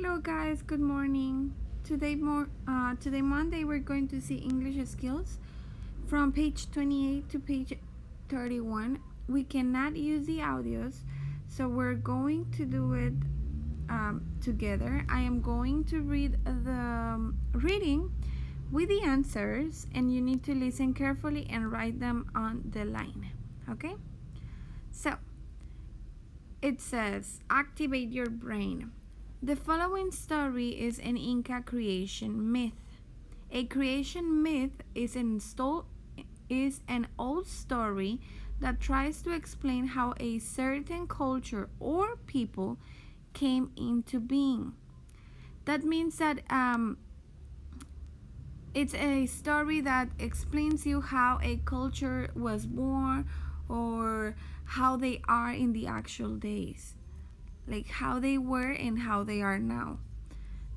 Hello guys, good morning. Today Monday we're going to see English skills from page 28 to page 31. We cannot use the audios, so we're going to do it together. I am going to read the reading with the answers, and you need to listen carefully and write them on the line. Okay? So it says, activate your brain. The following story is an Inca creation myth. A creation myth is an old story that tries to explain how a certain culture or people came into being. That means that it's a story that explains you how a culture was born or how they are in the actual days, like how they were and how they are now.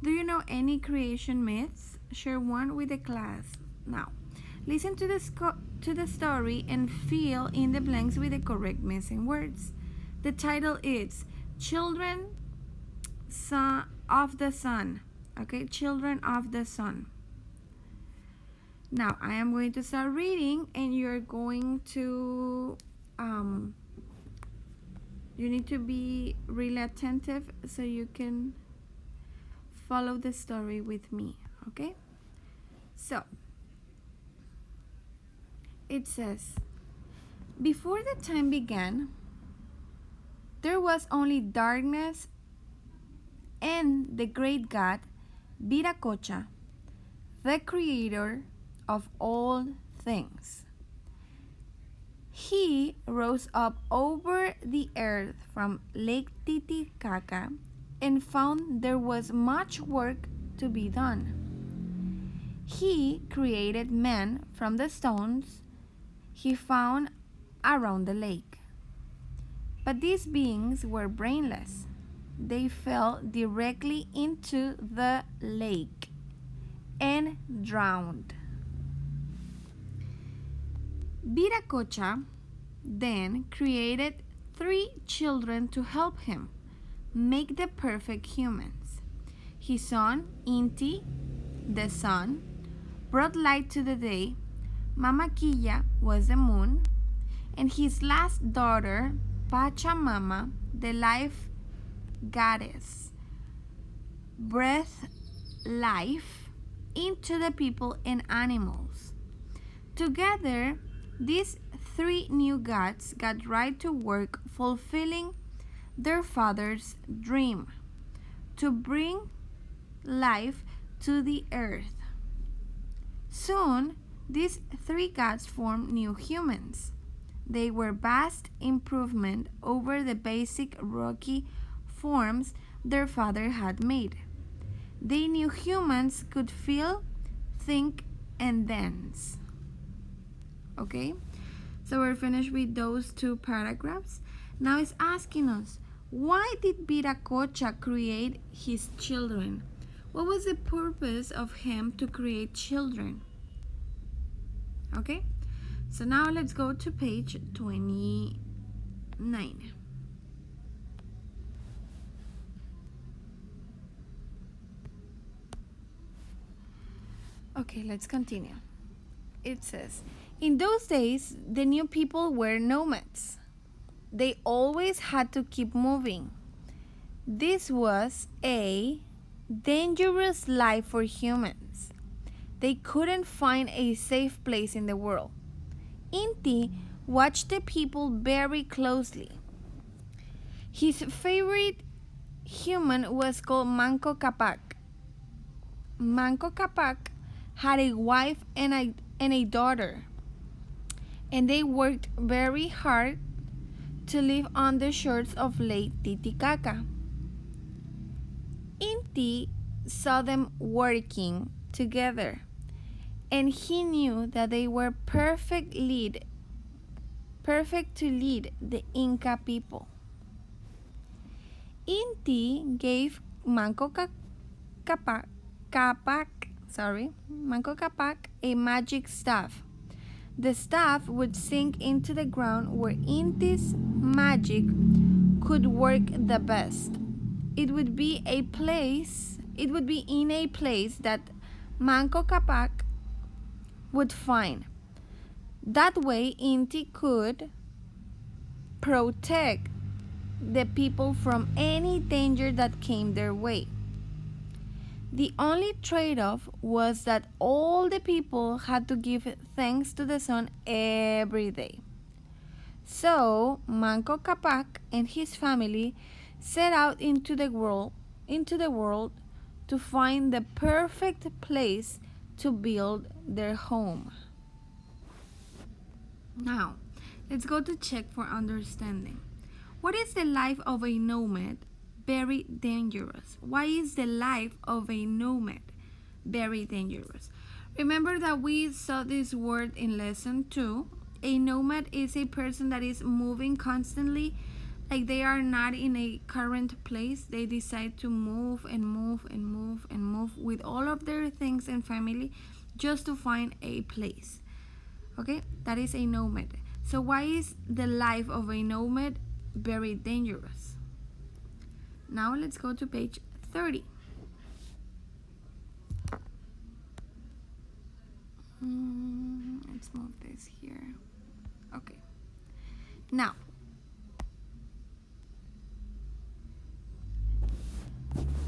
Do you know any creation myths? Share one with the class. Now, listen to the story and fill in the blanks with the correct missing words. The title is Children of the Sun. Okay, Children of the Sun. Now, I am going to start reading, and you're going to you need to be really attentive so you can follow the story with me, okay? So, it says, before the time began, there was only darkness, and the great God, Viracocha, the creator of all things. He rose up over the earth from Lake Titicaca and found there was much work to be done. He created men from the stones he found around the lake. But these beings were brainless. They fell directly into the lake and drowned. Viracocha then created 3 children to help him make the perfect humans. His son, Inti, the sun, brought light to the day. Mamaquilla was the moon, and his last daughter, Pachamama, the life goddess, breathed life into the people and animals. Together, these 3 new gods got right to work fulfilling their father's dream to bring life to the earth. Soon, these 3 gods formed new humans. They were vast improvement over the basic rocky forms their father had made. They knew humans could feel, think, and dance. Okay, so we're finished with those 2 paragraphs. Now it's asking us, why did Viracocha create his children? What was the purpose of him to create children? Okay, so now let's go to page 29. Okay, let's continue. It says, in those days, the new people were nomads. They always had to keep moving. This was a dangerous life for humans. They couldn't find a safe place in the world. Inti watched the people very closely. His favorite human was called Manco Capac. Manco Capac had a wife and a daughter, and they worked very hard to live on the shores of Lake Titicaca. Inti saw them working together, and he knew that they were perfect to lead the Inca people. Inti gave Manco Capac a magic staff. The staff would sink into the ground where Inti's magic could work the best. it would be in a place that Manco Capac would find. That way, Inti could protect the people from any danger that came their way. The only trade-off was that all the people had to give thanks to the sun every day. So Manco Capac and his family set out into the world to find the perfect place to build their home. Now, let's go to check for understanding. What is the life of a nomad? Very dangerous. Why is the life of a nomad very dangerous? Remember that we saw this word in lesson 2. A nomad is a person that is moving constantly, like they are not in a current place. They decide to move and move and move and move with all of their things and family just to find a place. Okay, that is a nomad. So why is the life of a nomad very dangerous? Now let's go to page 30. Let's move this here. Okay. Now,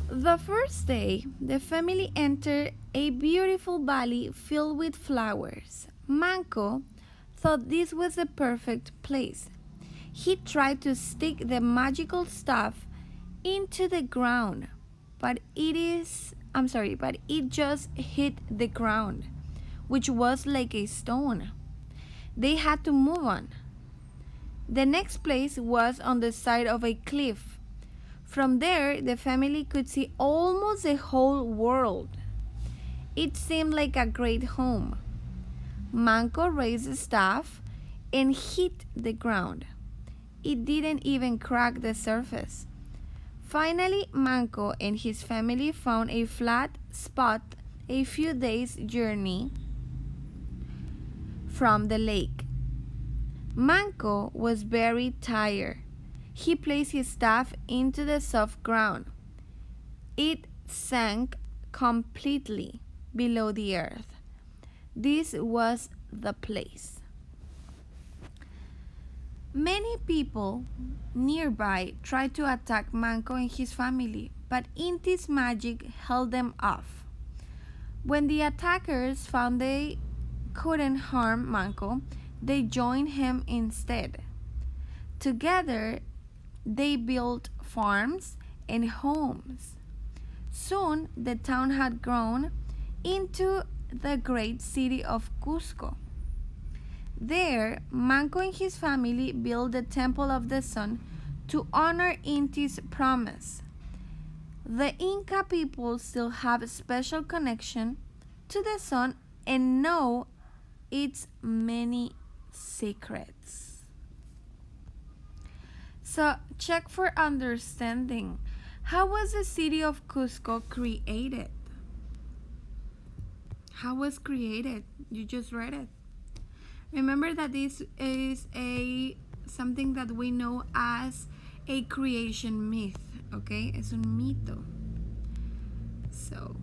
the first day, the family entered a beautiful valley filled with flowers. Manco thought this was the perfect place. He tried to stick the magical stuff into the ground, but it just hit the ground, which was like a stone. They had to move on. The next place was on the side of a cliff. From there, the family could see almost the whole world. It seemed like a great home. Manco raised the staff and hit the ground. It didn't even crack the surface. Finally, Manco and his family found a flat spot a few days' journey from the lake. Manco was very tired. He placed his staff into the soft ground. It sank completely below the earth. This was the place. Many people nearby tried to attack Manco and his family, but Inti's magic held them off. When the attackers found they couldn't harm Manco, they joined him instead. Together, they built farms and homes. Soon, the town had grown into the great city of Cusco. There, Manco and his family built the Temple of the Sun to honor Inti's promise. The Inca people still have a special connection to the sun and know its many secrets. So, check for understanding. How was the city of Cusco created? How was created? You just read it. Remember that this is something that we know as a creation myth, okay? Es un mito. So,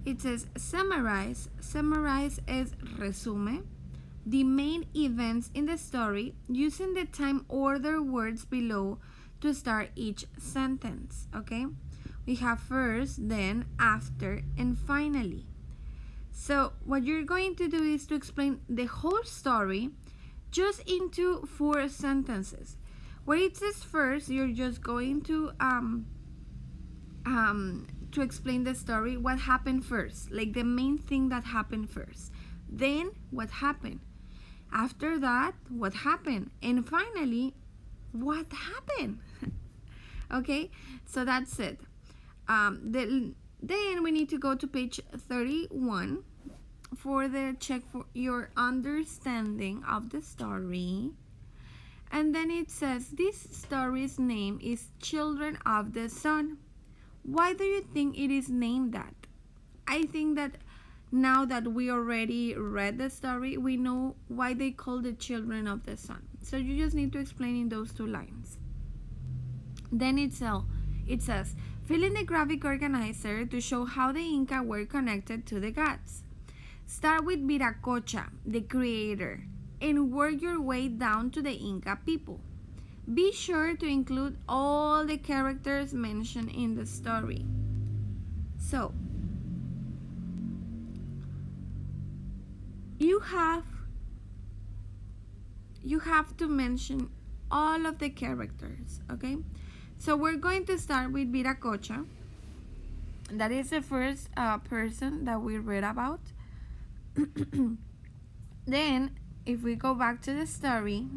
it says summarize. Summarize is resume the main events in the story using the time order words below to start each sentence, okay? We have first, then, after, and finally. So what you're going to do is to explain the whole story just into 4 sentences. Where it says first, you're just going to explain the story, what happened first, like the main thing that happened first. Then what happened? After that, what happened? And finally, what happened? Okay, so that's it. Then we need to go to page 31 for the check for your understanding of the story. And then it says this story's name is Children of the Sun. Why do you think it is named that? I think that now that we already read the story, we know why they call the Children of the Sun. So you just need to explain in those 2 lines. Then it's It says, fill in the graphic organizer to show how the Inca were connected to the gods. Start with Viracocha, the creator, and work your way down to the Inca people. Be sure to include all the characters mentioned in the story. So, you have to mention all of the characters, okay? So we're going to start with Viracocha. That is the first person that we read about. Then, if we go back to the story,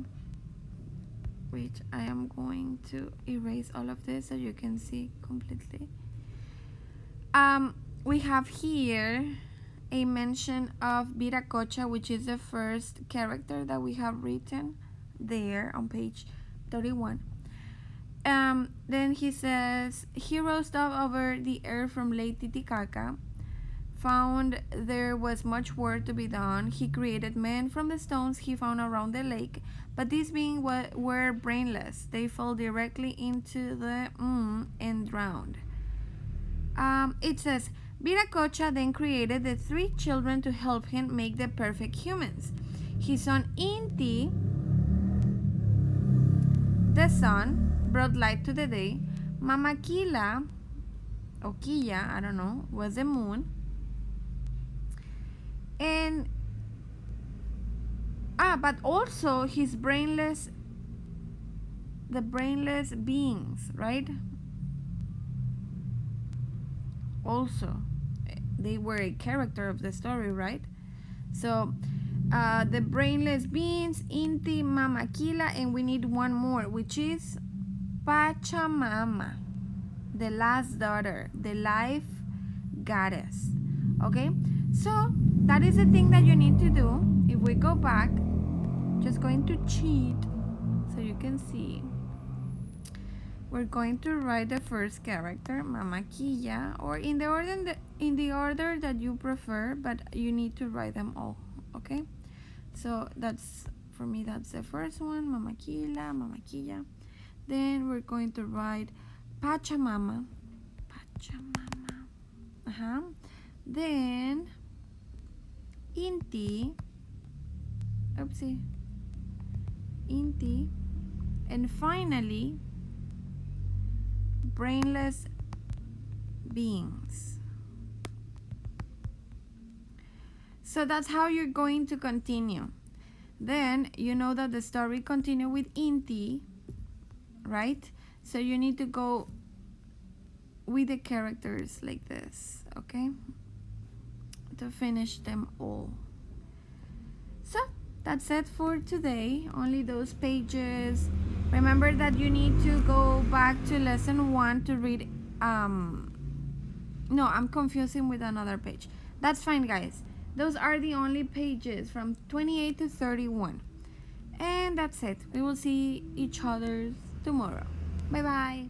which I am going to erase all of this so you can see completely. We have here a mention of Viracocha, which is the first character that we have written there on page 31. Then he says, he rose up over the earth from Lake Titicaca, found there was much work to be done. He created men from the stones he found around the lake, but these beings were brainless. They fell directly into the and drowned. It says, Viracocha then created the 3 children to help him make the perfect humans. His son Inti, the sun, brought light to the day. Mama Kila, or Quilla, I don't know, was the moon. And but also the brainless beings, right? Also, they were a character of the story, right? So the brainless beings, Inti, Mama Kila, and we need one more, which is Pachamama, the last daughter, the life goddess. Okay, so that is the thing that you need to do. If we go back, just going to cheat so you can see. We're going to write the first character, Mama Quilla, or in the order that you prefer, but you need to write them all. Okay, so that's, for me, that's the first one, Mama Quilla, Mama Quilla. Then we're going to write Pachamama, then Inti, Inti, and finally brainless beings. So that's how you're going to continue. Then you know that the story continues with Inti, right? So you need to go with the characters like this, okay? To finish them all. So that's it for today. Only those pages. Remember that you need to go back to lesson 1 to read. No, I'm confusing with another page. That's fine, guys. Those are the only pages from 28 to 31. And that's it. We will see each other tomorrow. Bye bye.